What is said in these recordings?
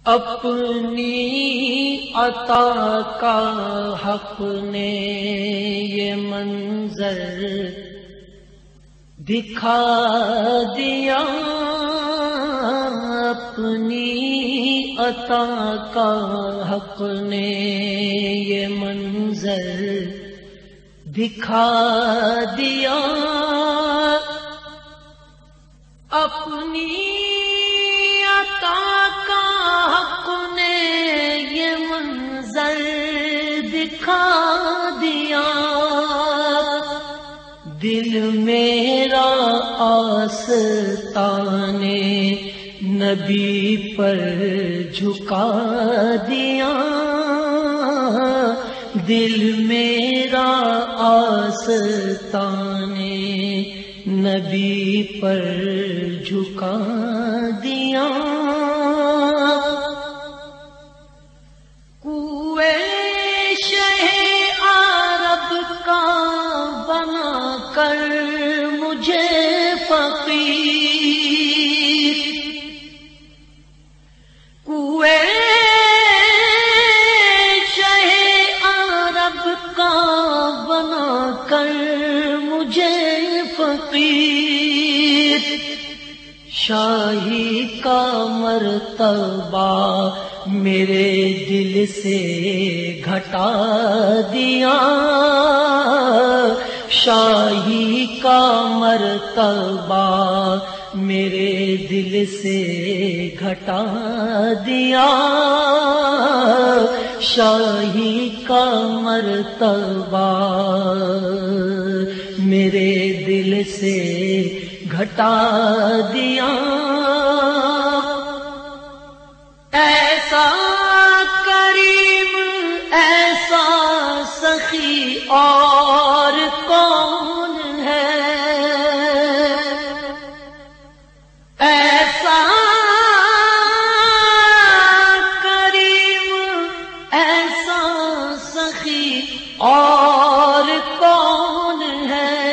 اپنی عطا کا حق نے یہ منظر دکھا دیا، اپنی عطا کا حق نے یہ منظر دکھا دیا، اپنی عطا کا حق نے یہ منظر دکھا دیا، دل میرا آستانے نبی پر جھکا دیا، دل میرا آستانے نبی پر جھکا دیا، کوئے شہ عرب کا بنا کر مجھے فقیر، کوئے شہ عرب کا بنا کر مجھے فقیر، شاہی کا مرتبہ میرے دل سے گھٹا دیا، شاہی کا مرتبہ میرے دل سے گھٹا دیا، شاہی کا مرتبہ میرے دل سے گھٹا دیا، ایسا کریم ایسا سخی اور کون ہے، ایسا کریم ایسا سخی اور کون ہے،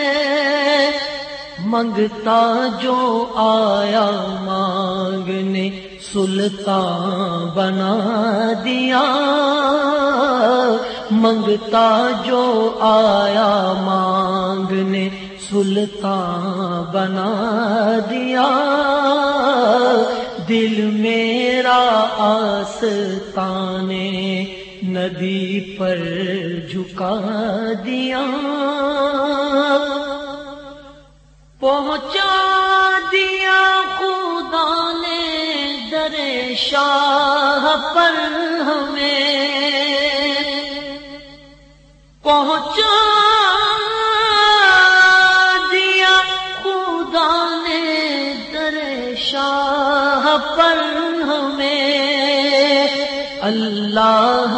منگتا جو آیا مانگنے سلطان بنا دیا، منگتا جو آیا مانگنے سلطان بنا دیا، دل میرا آستانے نبی پر جھکا دیا، پہنچا دیا خدا نے در شاہ پر ہمیں، پہنچا دیا خدا نے در شاہ پر ہمیں، اللہ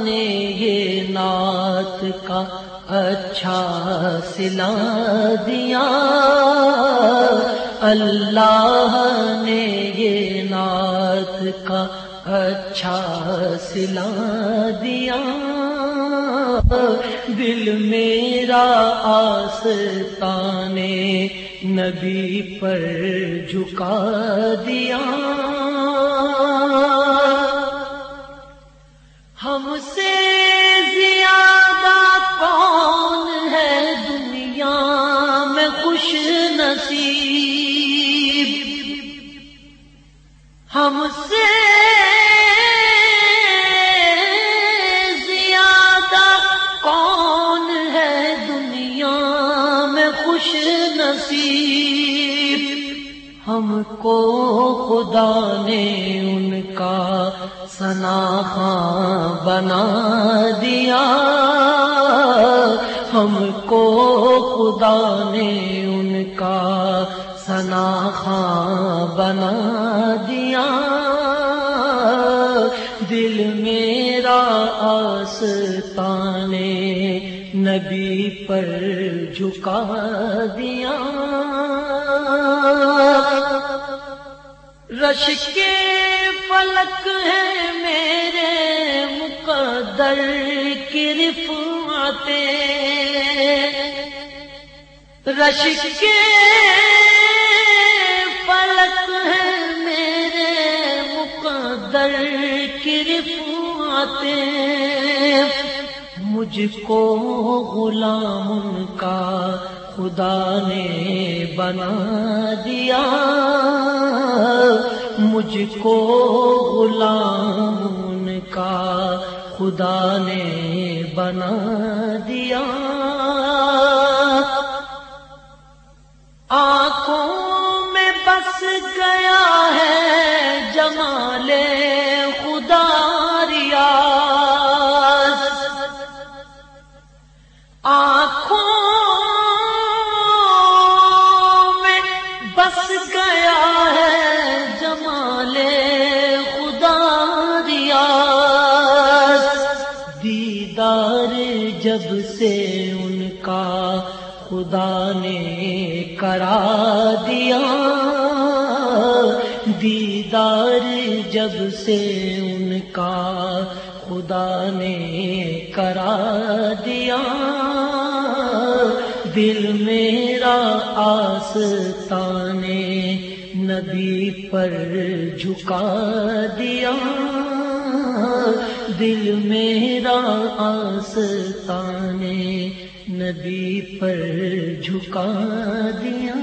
نے یہ نعت کا اچھا صلہ دیا، اللہ نے یہ نعت کا اچھا صلہ دیا، دل میرا آستانے نبی پر جھکا دیا، ہم سے زیادہ کون ہے دنیا میں خوش نصیب، ہم سے زیادہ کون ہے دنیا میں خوش نصیب، ہم کو خدا نے ان کا ثناخواں بنا دیا، ہم کو خدا نے ان کا ثناخواں بنا دیا، دل میرا آستانے نبی پر جھکا دیا، رش کے فلک ہے میرے مقدر کی رفعتیں، رش کے فلک ہے میرے مقدر رفعتیں مجھ کو غلام ان کا خدا نے بنا دیا، مجھ کو غلام ان کا خدا نے بنا دیا۔ آنکھوں میں بس گیا ہے جمال خدا ریاض، آنکھوں میں بس گیا ہے جمال خدا ریاض، دیدار جب سے ان کا خدا نے کرا دیا، دیدار جب سے ان کا خدا نے کرا دیا، دل میرا آستانے نبی پر جھکا دیا، دل میرا آستانے نبی پر جھکا دیا۔